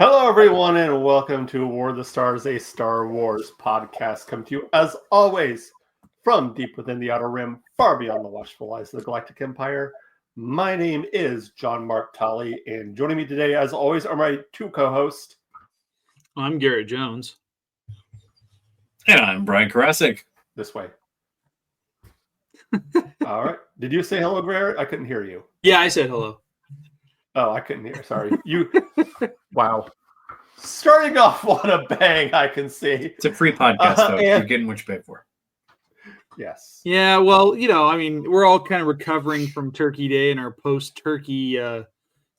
Hello, everyone, and welcome to War of the Stars, a Star Wars podcast. Come to you, as always, from deep within the Outer Rim, far beyond the watchful eyes of the Galactic Empire. My name is John Mark Tolley, and joining me today, as always, are my two co-hosts. I'm Garrett Jones. And I'm Brian Karasik. This way. All right. Did you say hello, Garrett? I couldn't hear you. Yeah, I said hello. Oh, I couldn't hear. Sorry. Wow. Starting off on a bang, I can see. It's a free podcast, folks. You're getting what you pay for. Yes. Yeah, well, we're all kind of recovering from Turkey Day and our post-Turkey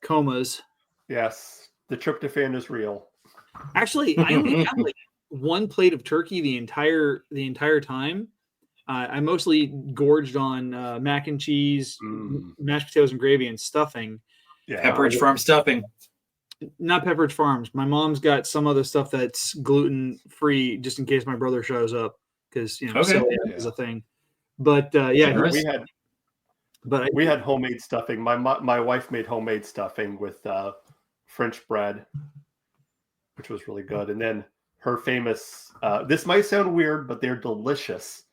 comas. Yes. The tryptophan is real. Actually, I only had like one plate of turkey the entire time. I mostly gorged on mac and cheese, mashed potatoes and gravy, and stuffing. Yeah. Pepperidge Farm stuffing. Not Pepperidge Farms. My mom's got some other stuff that's gluten-free, just in case my brother shows up, because celiac is a thing. But we had homemade stuffing. My wife made homemade stuffing with French bread, which was really good. And then her famous. This might sound weird, but they're delicious,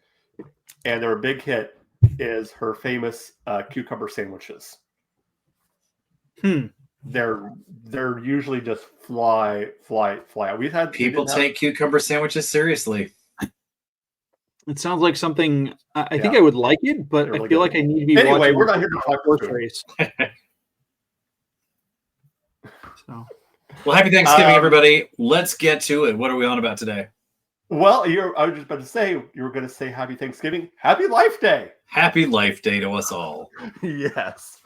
and they're a big hit. Is her famous cucumber sandwiches. They're usually just fly out. People take cucumber sandwiches seriously. It sounds like something I think I would like it, but really I feel good. like I need to be Anyway, watching we're not here to talk horse food. race. So, well, happy Thanksgiving, everybody. Let's get to it. What are we on about today? Well, I was just about to say, you were going to say Happy Thanksgiving. Happy Life Day. Happy Life Day to us all. Yes.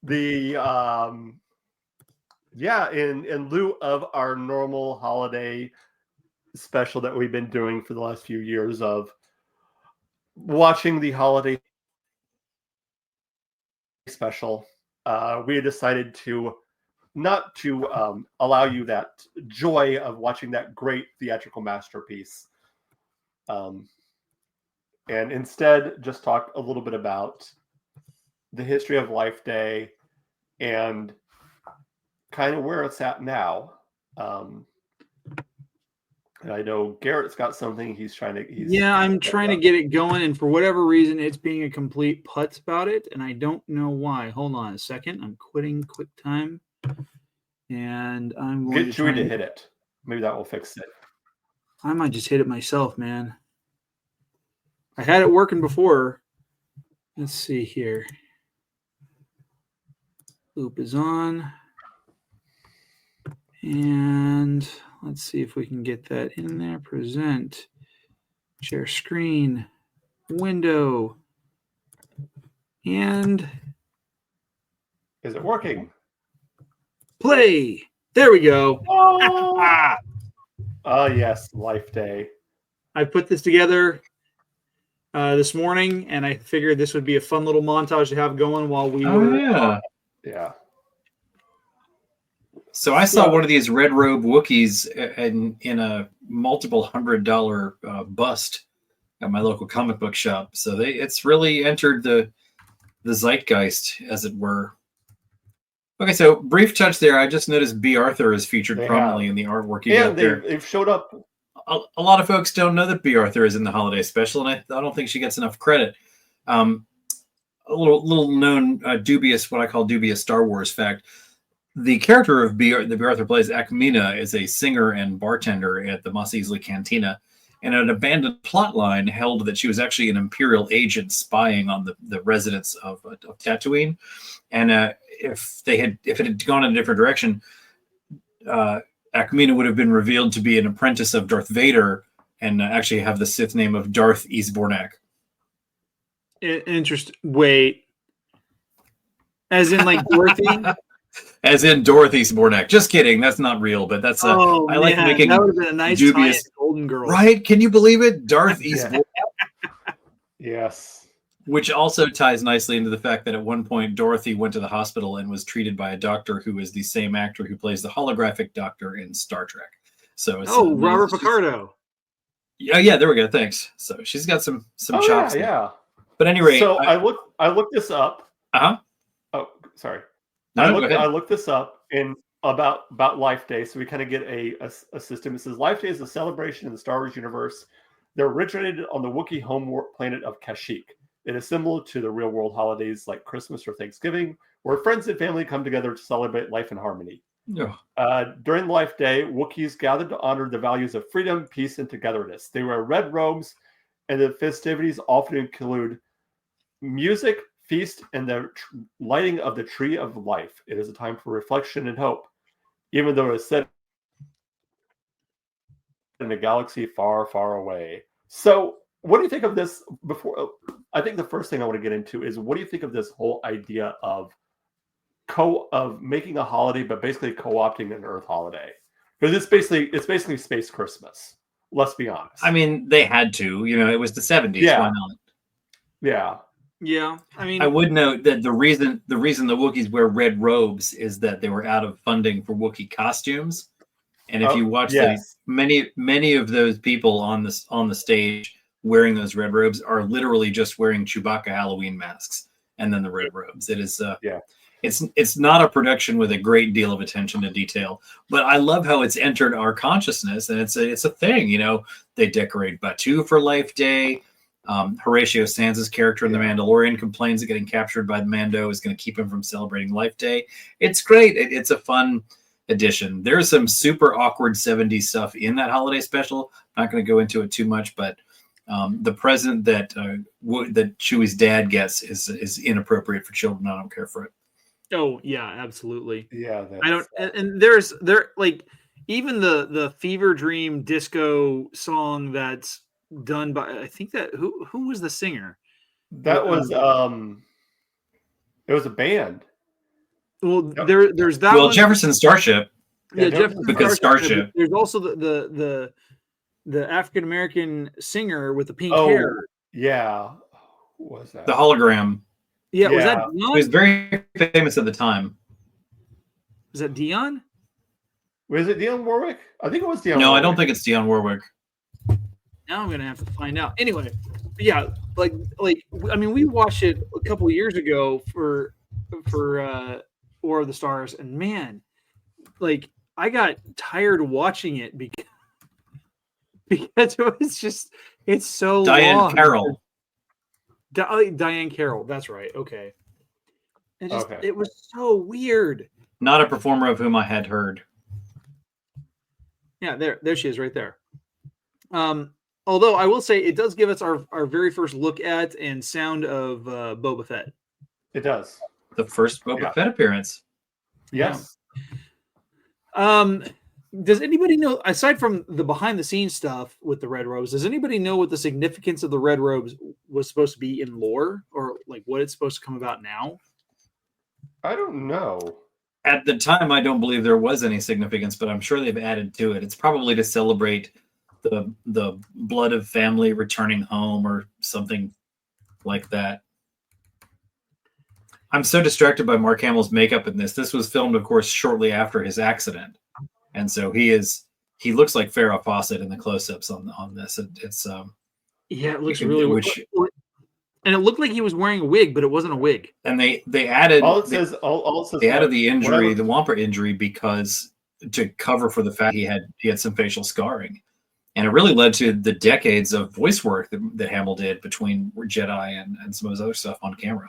In lieu of our normal holiday special that we've been doing for the last few years of watching the holiday special, we decided to not to allow you that joy of watching that great theatrical masterpiece, and instead just talk a little bit about the history of Life Day and kind of where it's at now. And I know Garrett's got something I'm trying to get it going, and for whatever reason, it's being a complete putz about it, and I don't know why. Hold on a second. I'm quitting QuickTime, and I'm going get Chewie to hit it. Maybe that will fix it. I might just hit it myself, man. I had it working before. Let's see here. Loop is on. And let's see if we can get that in there. Present. Share screen. Window. And is it working? Play. There we go. Oh, yes. Life Day. I put this together this morning, and I figured this would be a fun little montage to have going while we were. Yeah. So I saw one of these red robe Wookiees in a multiple $100 bust at my local comic book shop. So it's really entered the zeitgeist, as it were. Okay, so brief touch there. I just noticed B. Arthur is featured prominently in the artwork you got there. They've showed up. A lot of folks don't know that B. Arthur is in the holiday special, and I don't think she gets enough credit. A little known what I call dubious Star Wars fact. The character of B. Arthur plays, Ackmena, is a singer and bartender at the Mos Eisley Cantina, and an abandoned plot line held that she was actually an Imperial agent spying on the residents of Tatooine. And if it had gone in a different direction, Ackmena would have been revealed to be an apprentice of Darth Vader and actually have the Sith name of Darth Isbornak. Interesting. Wait. As in like Dorothy? As in Dorothy Isbornak. Just kidding. That's not real, but that's I like making that would have been a nice dubious Golden Girls. Right? Can you believe it? Darth Isbornak. Yes. Which also ties nicely into the fact that at one point Dorothy went to the hospital and was treated by a doctor who is the same actor who plays the holographic doctor in Star Trek. So it's Robert Picardo. Yeah, there we go. Thanks. So she's got some chops. Yeah. But anyway, so I looked this up. Uh-huh. Oh, sorry. No, go ahead. I looked this up in about Life Day, so we kind of get a system. It says Life Day is a celebration in the Star Wars universe. They're originated on the Wookiee home planet of Kashyyyk. It is similar to the real world holidays like Christmas or Thanksgiving, where friends and family come together to celebrate life and harmony. Yeah. During Life Day, Wookiees gather to honor the values of freedom, peace, and togetherness. They wear red robes, and the festivities often include music, feast, and the lighting of the Tree of Life. It is a time for reflection and hope, even though it is set in a galaxy far, far away. So, what do you think of this? Before, I think the first thing I want to get into is what do you think of this whole idea of making a holiday, but basically co-opting an Earth holiday? Because it's basically space Christmas. Let's be honest. I mean, they had to. It was the 70s. Yeah. Why not? Yeah. Yeah, I mean, I would note that the reason the Wookiees wear red robes is that they were out of funding for Wookiee costumes, and if you watch many of those people on the stage wearing those red robes are literally just wearing Chewbacca Halloween masks and then the red robes. It is It's not a production with a great deal of attention to detail, but I love how it's entered our consciousness, and it's a thing. They decorate Batuu for Life Day. Horatio Sands' character in The Mandalorian complains that getting captured by the Mando is going to keep him from celebrating Life Day. It's great. It's a fun addition. There's some super awkward 70s stuff in that holiday special. I'm not going to go into it too much, but the present that Chewie's dad gets is inappropriate for children. I don't care for it. Oh yeah, absolutely. Yeah, I don't. And there like even the Fever Dream disco song that's done by, I think that who was the singer? That was it was a band. Well, there's that. Well, one. Jefferson Starship. Yeah, Jefferson because Starship. There's also the African American singer with the pink hair. Yeah, who was that? The hologram. Yeah, was that He Dion? was very famous at the time. Was that Dion? Was it Dionne Warwick? I think it was Dionne. No, Warwick. I don't think it's Dionne Warwick. Now I'm gonna have to find out. Anyway, yeah, like I mean, we watched it a couple of years ago for War of the Stars, and man, like I got tired watching it because it's so Diane long. Carroll. Diane Carroll, that's right. Okay. It was so weird. Not a performer of whom I had heard. Yeah, there she is right there. Although I will say it does give us our very first look at and sound of Boba Fett. It does. The first Boba Fett appearance. Yes. Does anybody know, aside from the behind the scenes stuff with the red robes, does anybody know what the significance of the red robes was supposed to be in lore, or like what it's supposed to come about now? I don't know. At the time, I don't believe there was any significance, but I'm sure they've added to it. It's probably to celebrate the blood of family returning home or something like that. I'm so distracted by Mark Hamill's makeup in this. This was filmed, of course, shortly after his accident. And so he looks like Farrah Fawcett in the close-ups on this. It's it looks really weird. And it looked like he was wearing a wig, but it wasn't a wig. And they added they added the injury, the Wampa injury, because to cover for the fact he had some facial scarring. And it really led to the decades of voice work that Hamill did between Jedi and some of his other stuff on camera.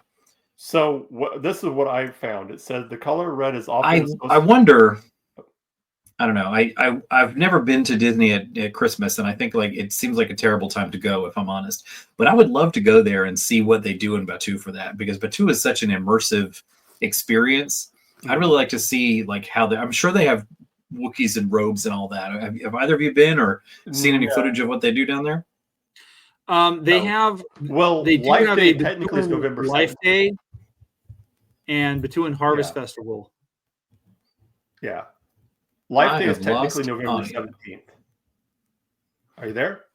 So this is what I found. It said the color red is often. I wonder. I don't know. I've never been to Disney at Christmas, and I think like it seems like a terrible time to go, if I'm honest. But I would love to go there and see what they do in Batuu for that, because Batuu is such an immersive experience. I'd really like to see like how I'm sure they have Wookiees and robes and all that. Have either of you been or seen any footage of what they do down there? They have. Well, they do Life have Day a technically is November 7th. Life Day and Batuuan Harvest Festival. Yeah. Life Day is technically November 17th. Are you there?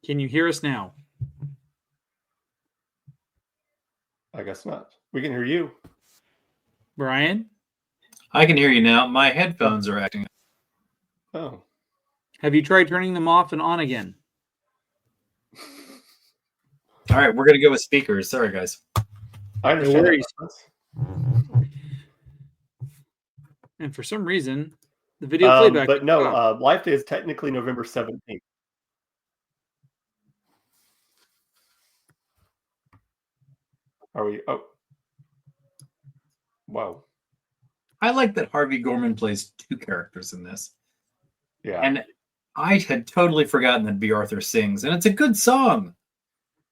Can you hear us now? I guess not. We can hear you. Brian? I can hear you now. My headphones are acting. Oh. Have you tried turning them off and on again? All right, we're going to go with speakers. Sorry, guys. I understand. And for some reason, the video playback. But no, Life Day is technically November 17th. Are we? Oh, wow. I like that Harvey Gorman plays two characters in this. Yeah. And I had totally forgotten that B. Arthur sings, and it's a good song.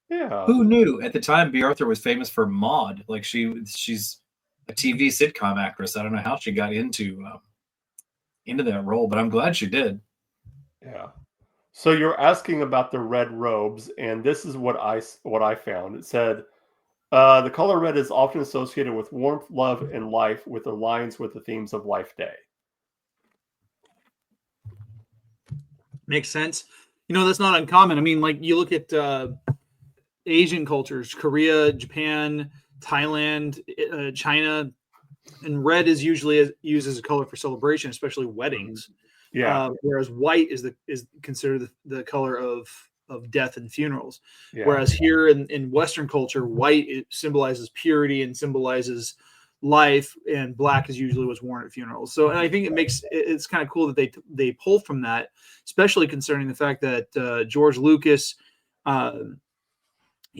Yeah. Who knew? At the time, B. Arthur was famous for Maude. Like she's a TV sitcom actress. I don't know how she got into that role, but I'm glad she did. Yeah. So you're asking about the red robes, and this is what I found. It said the color red is often associated with warmth, love, and life, with aligns with the themes of Life Day. Makes sense. You know, that's not uncommon. I mean, like you look at Asian cultures, Korea, Japan, Thailand, China, and red is usually used as a color for celebration, especially weddings. Yeah. Whereas white is considered the color of death and funerals. Yeah. Whereas here in Western culture, white it symbolizes purity and symbolizes life, and black is usually what's worn at funerals. So, and I think it's kind of cool that they pull from that, especially concerning the fact that George Lucas,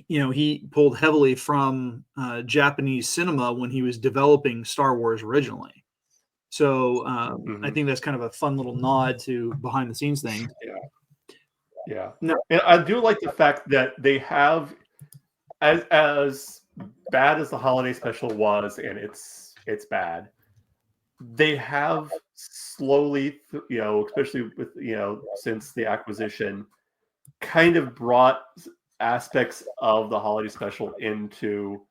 he pulled heavily from Japanese cinema when he was developing Star Wars originally. So I think that's kind of a fun little nod to behind the scenes thing. Yeah. No. And I do like the fact that they have, as bad as the holiday special was, and it's bad, they have slowly, especially with, since the acquisition, kind of brought aspects of the holiday special into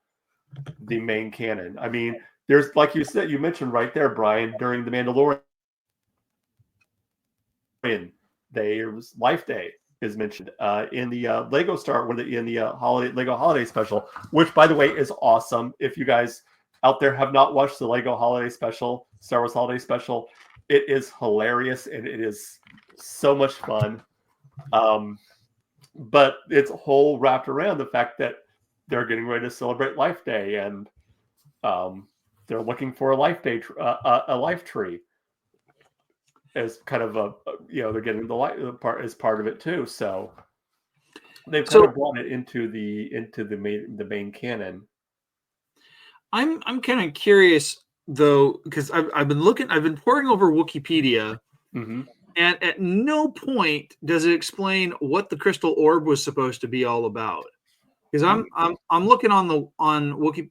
the main canon. I mean, there's, like you said, you mentioned right there, Brian, during the Mandalorian, there's Life Day is mentioned in the Lego Star, in the Lego Holiday Special, which, by the way, is awesome. If you guys out there have not watched the Lego Holiday Special, Star Wars Holiday Special, it is hilarious and it is so much fun. But it's whole wrapped around the fact that they're getting ready to celebrate Life Day, and they're looking for a Life Day, a life tree, as kind of they're getting the light part as part of it too. So they've kind of brought it into the main canon. I'm kind of curious though, because I've been poring over Wikipedia, mm-hmm. and at no point does it explain what the crystal orb was supposed to be all about. Because I'm looking on Wiki,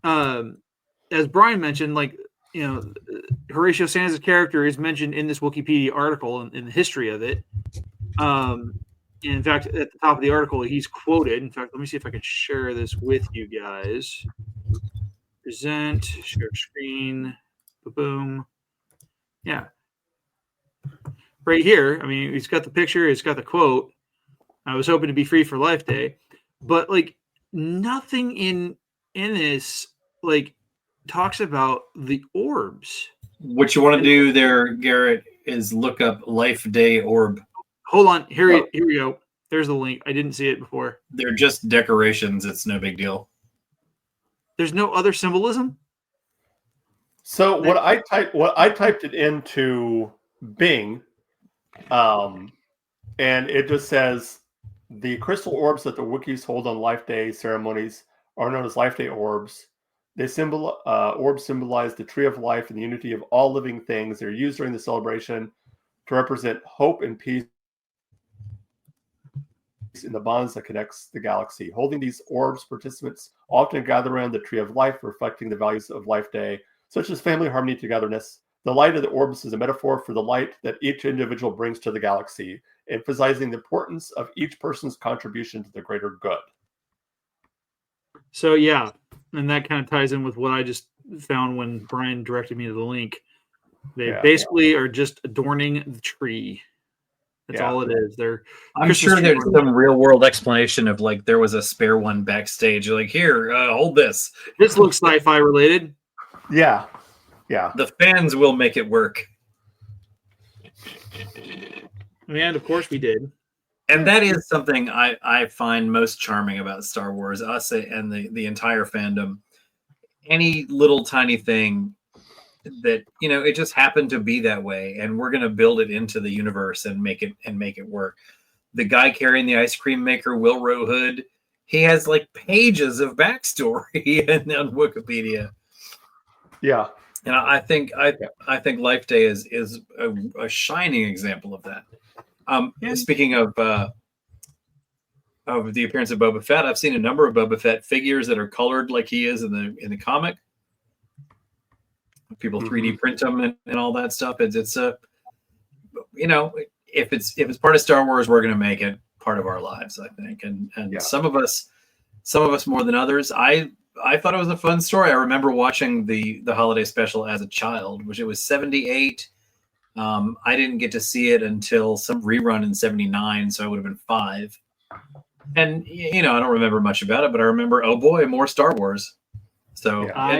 as Brian mentioned, Horatio Sands' character is mentioned in this Wikipedia article in the history of it. In fact, at the top of the article, he's quoted. In fact, let me see if I can share this with you guys. Present, share screen, boom. Yeah. Right here. I mean, he's got the picture, he's got the quote. I was hoping to be free for Life Day, but nothing in this talks about the orbs. What you want to do there, Garrett, is look up Life Day orb. Hold on. Here we go. There's the link. I didn't see it before. They're just decorations. It's no big deal. There's no other symbolism. So what I typed it into Bing, and it just says the crystal orbs that the Wookiees hold on Life Day ceremonies are known as Life Day orbs. Orbs symbolize the tree of life and the unity of all living things. They're used during the celebration to represent hope and peace in the bonds that connects the galaxy. Holding these orbs, participants often gather around the tree of life, reflecting the values of Life Day, such as family, harmony, togetherness. The light of the orbs is a metaphor for the light that each individual brings to the galaxy, emphasizing the importance of each person's contribution to the greater good. So yeah, and that kind of ties in with what I just found when Brian directed me to the link. They basically are just adorning the tree. That's all it is. I'm Christmas sure there's some real world explanation of there was a spare one backstage. You're here, hold this. This looks sci-fi related. Yeah. Yeah. The fans will make it work. And of course we did. And that is something I find most charming about Star Wars, us and the entire fandom. any little tiny thing that, it just happened to be that way, and we're going to build it into the universe and make it work. The guy carrying the ice cream maker, Wilro Hood, he has like pages of backstory on Wikipedia. Yeah. And I think Life Day is a shining example of that. Speaking of the appearance of Boba Fett, I've seen a number of Boba Fett figures that are colored like he is in the comic. People 3D print them and all that stuff. It's a, if it's part of Star Wars, we're going to make it part of our lives, I think. And some of us more than others. I thought it was a fun story. I remember watching the holiday special as a child, which it was 78. I didn't get to see it until some rerun in 79, so I would have been 5. And I don't remember much about it, but I remember, oh boy, more Star Wars. So I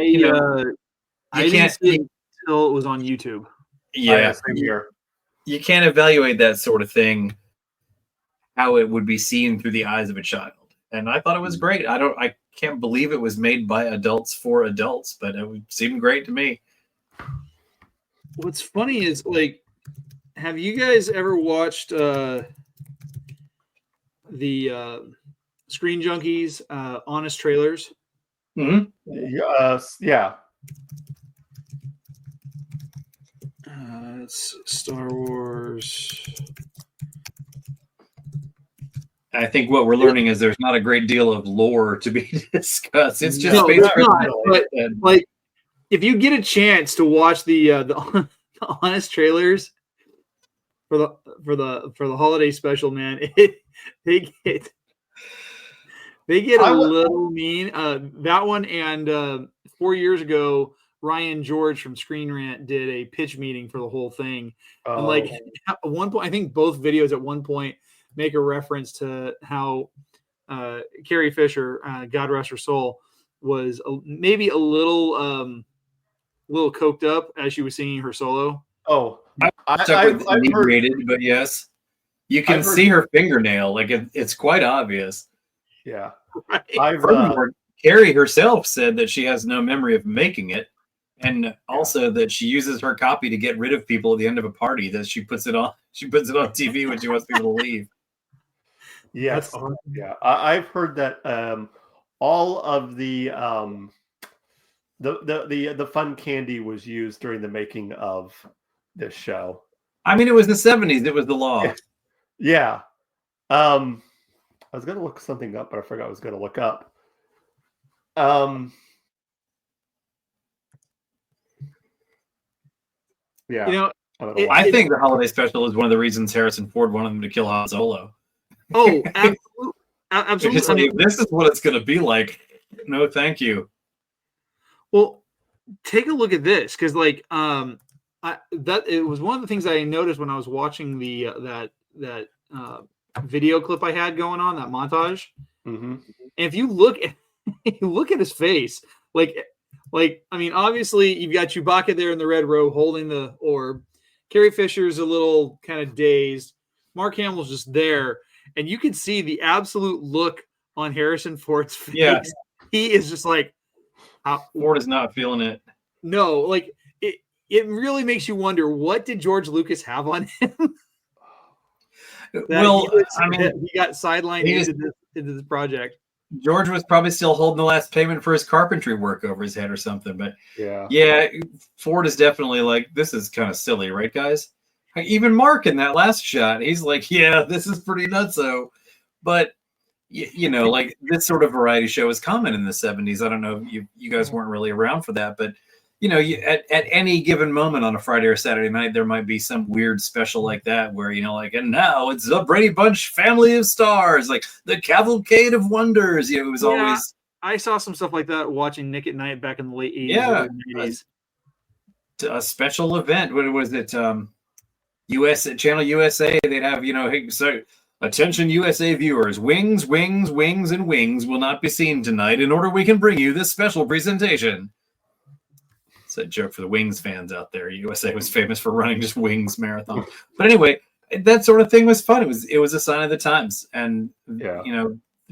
didn't see it until it was on YouTube. Yeah, same here. You can't evaluate that sort of thing, how it would be seen through the eyes of a child. And I thought it was great. I can't believe it was made by adults for adults, but it seemed great to me. What's funny is, like, have you guys ever watched the Screen Junkies Honest Trailers? Yes. Yeah. It's Star Wars. I think what we're learning is there's not a great deal of lore to be discussed. It's just space. But like, if you get a chance to watch the Honest Trailers for the holiday special, man, they get a little mean. That one, and 4 years ago, Ryan George from Screen Rant did a pitch meeting for the whole thing. And like at one point, I think both videos at one point make a reference to how Carrie Fisher, God rest her soul, was maybe a little coked up as she was singing her solo. Oh, I've heard, but yes, you can see her fingernail. Like it's quite obvious. Yeah, right. Carrie herself said that she has no memory of making it, and also that she uses her copy to get rid of people at the end of a party. That she puts it on TV when she wants people to leave. Yes, awesome. Yeah, I've heard that all of the fun candy was used during the making of this show. I mean, it was the 70s. It was the law. Yeah. I was going to look something up, but I forgot I was going to look up. Yeah. I think the holiday special is one of the reasons Harrison Ford wanted him to kill Han Solo. Oh, absolutely. If this is what it's going to be like, no, thank you. Well, take a look at this, because like that it was one of the things I noticed when I was watching that video clip I had going on, that montage. Mm-hmm. And if you look at his face, like I mean, obviously you've got Chewbacca there in the red robe holding the orb. Carrie Fisher's a little kind of dazed. Mark Hamill's just there, and you can see the absolute look on Harrison Ford's face. Yeah. He is just like, Ford is not feeling it. No, like it really makes you wonder, what did George Lucas have on him? Well, he got sidelined into this project. George was probably still holding the last payment for his carpentry work over his head or something. But yeah, Ford is definitely like, this is kind of silly, right, guys? Even Mark in that last shot, he's like, yeah, this is pretty nutso. But like this sort of variety show was common in the 70s. I don't know, you guys weren't really around for that, but at any given moment on a Friday or Saturday night, there might be some weird special like that where, like, and now it's the Brady Bunch family of stars, like the Cavalcade of Wonders. It was always. I saw some stuff like that watching Nick at Night back in the late 80s. Yeah. 80s. A special event. What was it? Channel USA. They'd have, hey, so attention USA viewers, wings, and wings will not be seen tonight in order we can bring you this special presentation. It's a joke for the Wings fans out there. USA was famous for running just Wings marathon. But anyway, that sort of thing was fun. It was a sign of the times. And,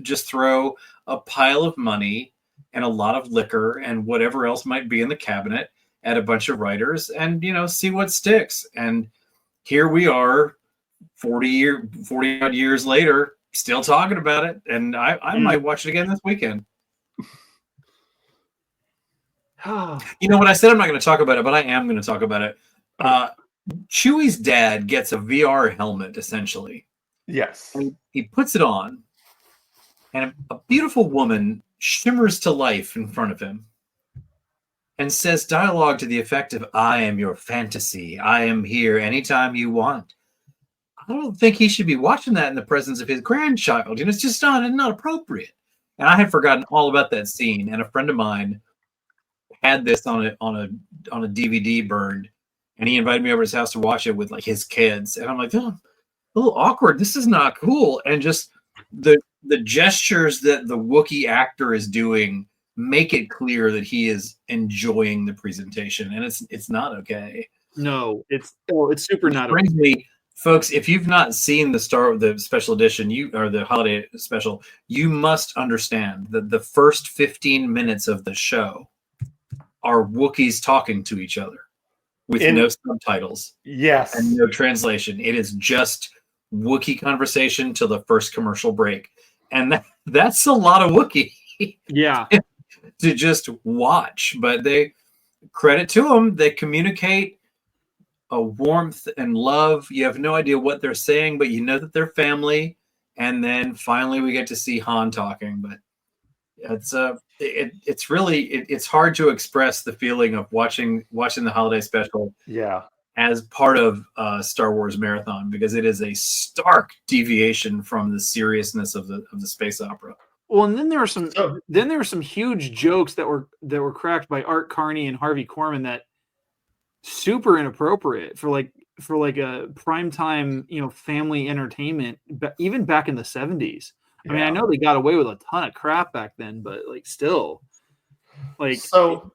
just throw a pile of money and a lot of liquor and whatever else might be in the cabinet at a bunch of writers and, see what sticks. And here we are 40 odd years later, still talking about it. And I might watch it again this weekend. You know what? I said I'm not going to talk about it, but I am going to talk about it. Chewie's dad gets a VR helmet, essentially. Yes. And he puts it on, and a beautiful woman shimmers to life in front of him and says dialogue to the effect of, "I am your fantasy. I am here anytime you want." I don't think he should be watching that in the presence of his grandchild. It's just not appropriate. And I had forgotten all about that scene. And a friend of mine had this on a DVD burned, and he invited me over to his house to watch it with like his kids. And I'm like, oh, a little awkward. This is not cool. And just the gestures that the Wookiee actor is doing make it clear that he is enjoying the presentation, and it's not okay. No, it's super not okay. Brings me, folks, if you've not seen the special edition, or the holiday special, you must understand that the first 15 minutes of the show are Wookiees talking to each other with no subtitles. Yes. And no translation. It is just Wookiee conversation till the first commercial break. And that's a lot of Wookiee. Yeah. To just watch. But they, credit to them, they communicate a warmth and love. You have no idea what they're saying, but you know that they're family. And then finally we get to see Han talking. But it's really it's hard to express the feeling of watching the holiday special as part of Star Wars marathon, because it is a stark deviation from the seriousness of the space opera. Well, and then there were some huge jokes that were cracked by Art Carney and Harvey Korman that super inappropriate for like a primetime family entertainment, even back in the 70s. I mean, I know they got away with a ton of crap back then, but still, So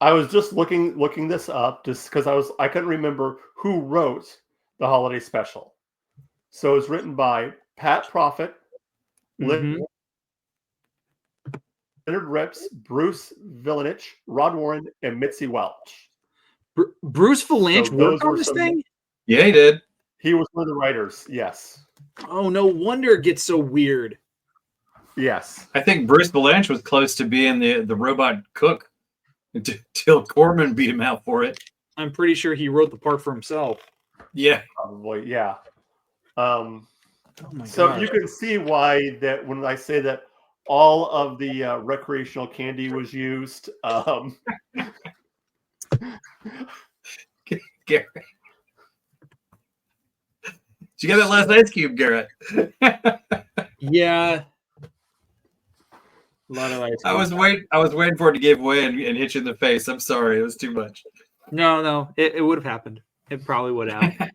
I was just looking this up just because I couldn't remember who wrote the holiday special. So it was written by Pat Profitt, Leonard Rips, Bruce Vilanich, Rod Warren, and Mitzi Welch. Bruce Vilanch worked on this thing? Yeah, he did. He was one of the writers. Yes. Oh, no wonder it gets so weird. Yes. I think Bruce Vilanch was close to being the robot cook until Corman beat him out for it. I'm pretty sure he wrote the part for himself. Yeah. Probably, yeah. Oh my so gosh. You can see why that when I say that all of the recreational candy was used. Garrett. Did you get that last ice cube, Garrett? Yeah. A lot of ice cube. I was waiting for it to give way and hit you in the face. I'm sorry, it was too much. No, it would have happened. It probably would have.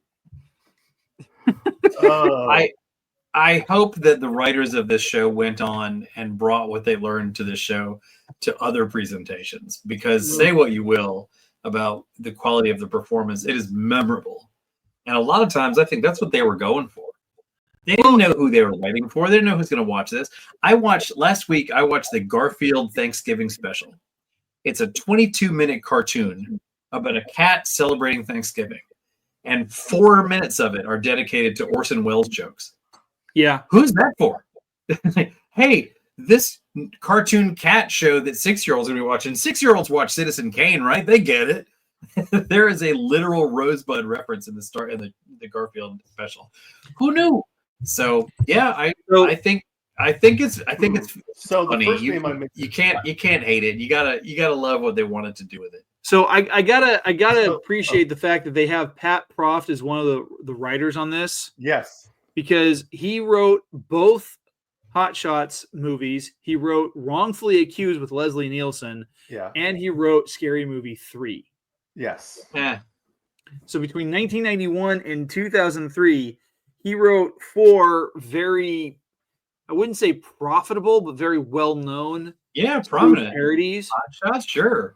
I hope that the writers of this show went on and brought what they learned to this show to other presentations, because say what you will about the quality of the performance, it is memorable. And a lot of times I think that's what they were going for. They didn't know who they were writing for. They didn't know who's going to watch this. Last week, I watched the Garfield Thanksgiving special. It's a 22-minute cartoon about a cat celebrating Thanksgiving. And 4 minutes of it are dedicated to Orson Welles jokes. Yeah. Who's that for? Hey, this cartoon cat show that 6-year-olds are going to be watching. 6-year-olds watch Citizen Kane, right? They get it. There is a literal Rosebud reference in the Garfield special. Who knew? So yeah, I think it's so funny. The first name I you can't hate it. You gotta love what they wanted to do with it. So I gotta appreciate the fact that they have Pat Proft as one of the writers on this. Yes, because he wrote both Hot Shots movies. He wrote Wrongfully Accused with Leslie Nielsen. Yeah, and he wrote Scary Movie 3. Yes. Yeah. So between 1991 and 2003, he wrote 4 very, I wouldn't say profitable, but very well-known prominent parodies. Hot Shots, sure.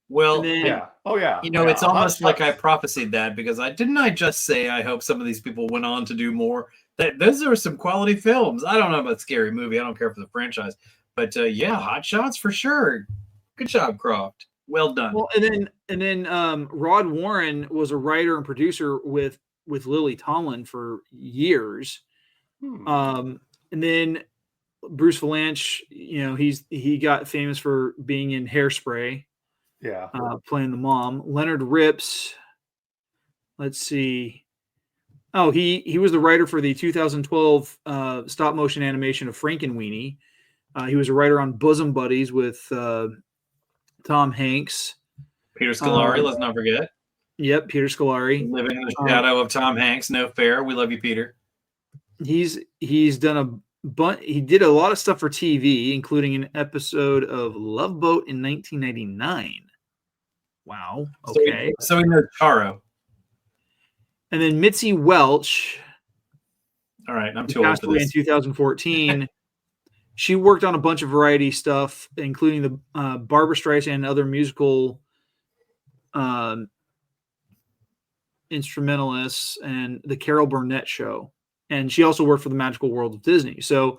Well, yeah. Oh, yeah. It's almost like I prophesied that, because I just say I hope some of these people went on to do more. Those are some quality films. I don't know about Scary Movie. I don't care for the franchise. But yeah, Hot Shots for sure. Good job, Croft. Well done. Well, and then Rod Warren was a writer and producer with Lily Tomlin for years. And then Bruce Valanche, he got famous for being in Hairspray. Yeah. Playing the mom. Leonard Rips. Let's see. Oh, he was the writer for the 2012 stop motion animation of Frankenweenie. He was a writer on Bosom Buddies with Tom Hanks. Peter Scolari, let's not forget. Yep, Peter Scolari. Living in the shadow of Tom Hanks, no fair. We love you, Peter. He's done he did a lot of stuff for TV, including an episode of Love Boat in 1999. Wow. Okay. So we know Charo. And then Mitzi Welch. All right, I'm too old for this. In 2014. She worked on a bunch of variety stuff, including the Barbra Streisand and other musical instrumentalists and the Carol Burnett Show. And she also worked for the Magical World of Disney. So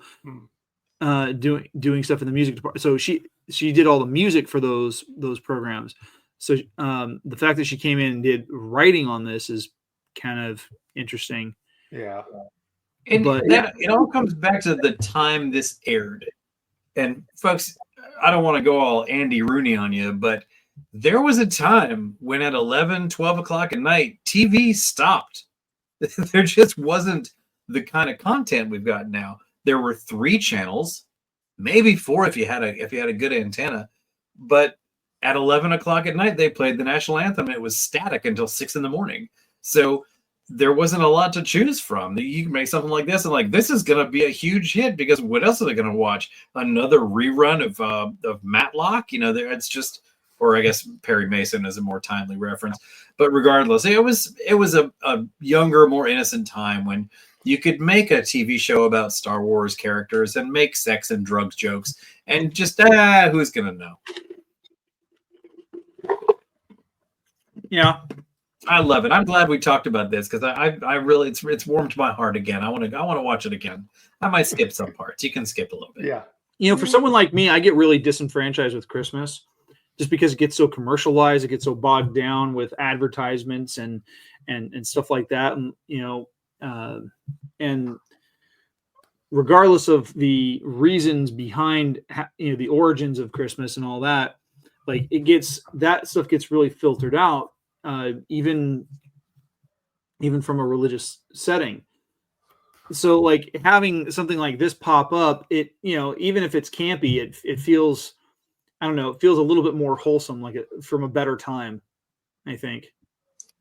doing stuff in the music department. So she did all the music for those programs. So the fact that she came in and did writing on this is kind of interesting. Yeah. It all comes back to the time this aired. And folks, I don't want to go all Andy Rooney on you, but there was a time when at 11, 12 o'clock at night, TV stopped. There just wasn't the kind of content we've got now. There were 3 channels, maybe 4 if you had a good antenna, but at 11 o'clock at night, they played the national anthem. And it was static until 6 a.m. So there wasn't a lot to choose from. You can make something like this and like, this is going to be a huge hit because what else are they going to watch? Another rerun of Matlock? It's just, or I guess Perry Mason is a more timely reference. But regardless, it was a younger, more innocent time when you could make a TV show about Star Wars characters and make sex and drugs jokes and just, who's going to know? Yeah. I love it. I'm glad we talked about this because I really it's warmed my heart again. I want to watch it again. I might skip some parts. You can skip a little bit. Yeah. For someone like me, I get really disenfranchised with Christmas just because it gets so commercialized, it gets so bogged down with advertisements and stuff like that. And and regardless of the reasons behind the origins of Christmas and all that, like that stuff gets really filtered out. Even from a religious setting. So like having something like this pop up, it, even if it's campy, it feels, I don't know, it feels a little bit more wholesome, like from a better time, I think.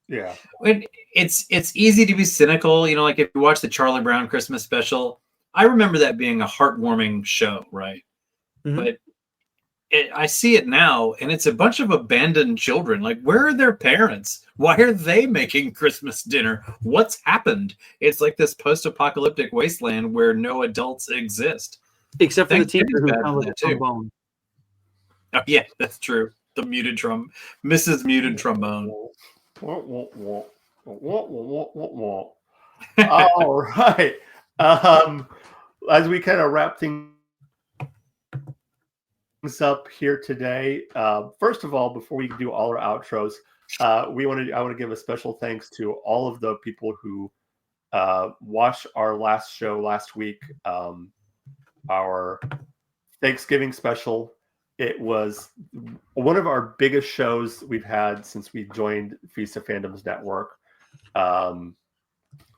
Yeah. It's easy to be cynical, like if you watch the Charlie Brown Christmas special, I remember that being a heartwarming show, right? Mm-hmm. But I see it now, and it's a bunch of abandoned children. Like, where are their parents? Why are they making Christmas dinner? What's happened? It's like this post-apocalyptic wasteland where no adults exist. Except for the teacher who sounds like a trombone. Oh, yeah, that's true. The muted Mrs. Muted Trombone. All right. As we kind of wrap things up here today, first of all, before we do all our outros, I want to give a special thanks to all of the people who watched our last show last week, our Thanksgiving special. It was one of our biggest shows we've had since we joined Feast of Fandoms Network, on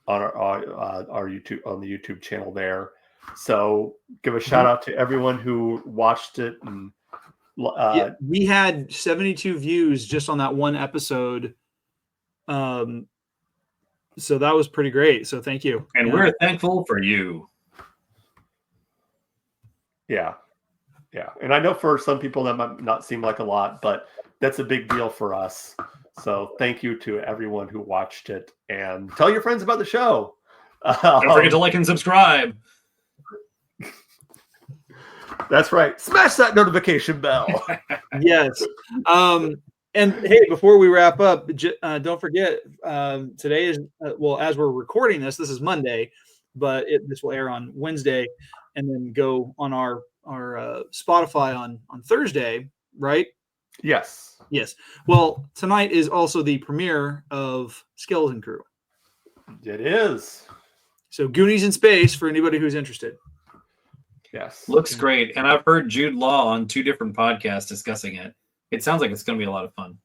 our YouTube, on the YouTube channel there. So give a shout out to everyone who watched it. And we had 72 views just on that one episode. So that was pretty great. So thank you. And we're thankful for you. Yeah. Yeah. And I know for some people that might not seem like a lot, but that's a big deal for us. So thank you to everyone who watched it, and tell your friends about the show. Don't forget to like and subscribe. That's right. Smash that notification bell. Yes. And hey, before we wrap up, don't forget, today is, as we're recording this is Monday, but this will air on Wednesday and then go on our Spotify on Thursday, right? Yes. Yes. Well, tonight is also the premiere of Skeleton Crew. It is. So Goonies in space for anybody who's interested. Yes. Looks great. And I've heard Jude Law on 2 different podcasts discussing it. It sounds like it's going to be a lot of fun.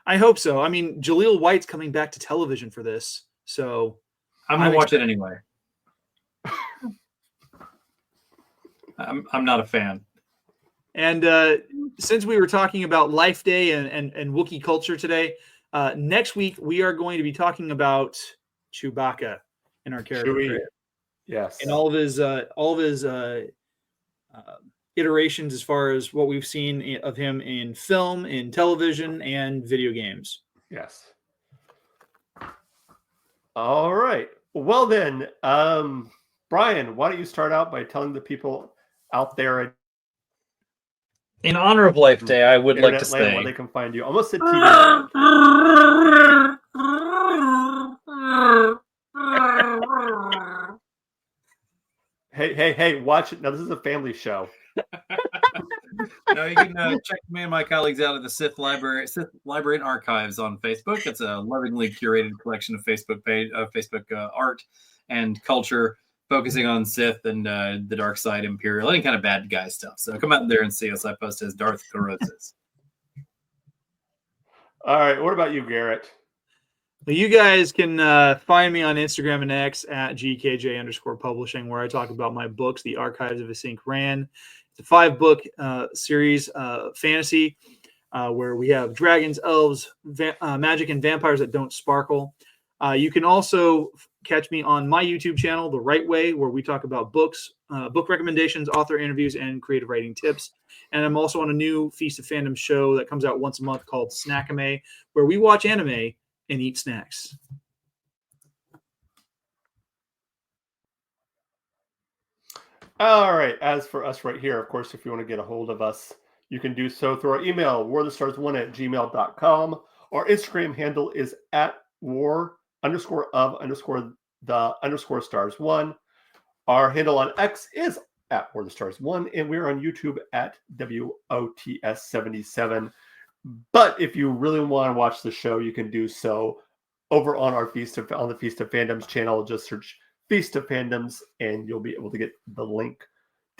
I hope so. I mean, Jaleel White's coming back to television for this, so I'm going to watch it anyway. I'm not a fan. And since we were talking about Life Day and Wookiee culture today, next week we are going to be talking about Chewbacca in our character Chewie. crate. Yes. And all of his iterations as far as what we've seen of him in film, in television, and video games. Yes. All right. Well then, Brian, why don't you start out by telling the people out there In honor of Life Day, I would like to Internet land say where they can find you. Almost said TV. Hey, watch it. Now, this is a family show. No, you can check me and my colleagues out at the Sith Library and Archives on Facebook. It's a lovingly curated collection of Facebook art and culture, focusing on Sith and the dark side, Imperial, any kind of bad guy stuff. So come out there and see us. I post as Darth Carosis. All right. What about you, Garrett? Well, you guys can find me on Instagram and X at GKJ_publishing, where I talk about my books, The Archives of Async Ran. It's a 5-book series, fantasy, where we have dragons, elves, magic, and vampires that don't sparkle. You can also catch me on my YouTube channel, The Right Way, where we talk about books, book recommendations, author interviews, and creative writing tips. And I'm also on a new Feast of Fandom show that comes out once a month called Snackame, where we watch anime and eat snacks. All right. As for us right here, of course, if you want to get a hold of us, you can do so through our email, warthestars1@gmail.com. Our Instagram handle is at war_of_the_stars1. Our handle on X is at warthestars1, and we're on YouTube at WOTS77. But if you really want to watch the show, you can do so over on our the Feast of Fandoms channel. Just search Feast of Fandoms, and you'll be able to get the link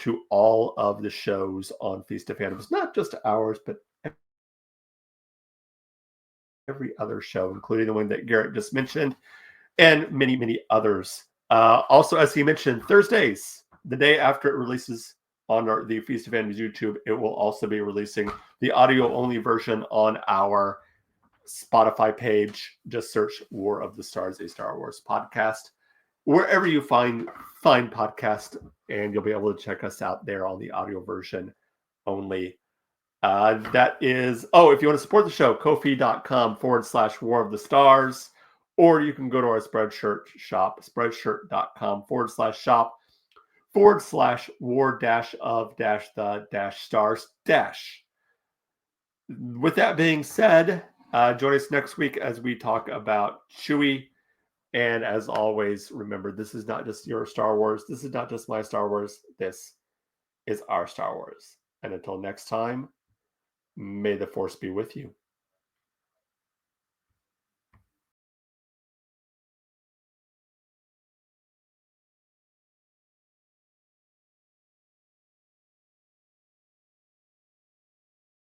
to all of the shows on Feast of Fandoms, not just ours, but every other show, including the one that Garrett just mentioned, and many, many others. Also, as he mentioned, Thursdays, the day after it releases on the Feast of Fandoms YouTube, it will also be releasing the audio-only version on our Spotify page. Just search War of the Stars, a Star Wars podcast, wherever you find podcast, and you'll be able to check us out there on the audio version only. That is, if you want to support the show, Ko-fi.com/War of the Stars, or you can go to our Spreadshirt shop, spreadshirt.com/War-of-the-stars. With that being said, join us next week as we talk about Chewie. And as always, remember, this is not just your Star Wars. This is not just my Star Wars. This is our Star Wars. And until next time, may the Force be with you.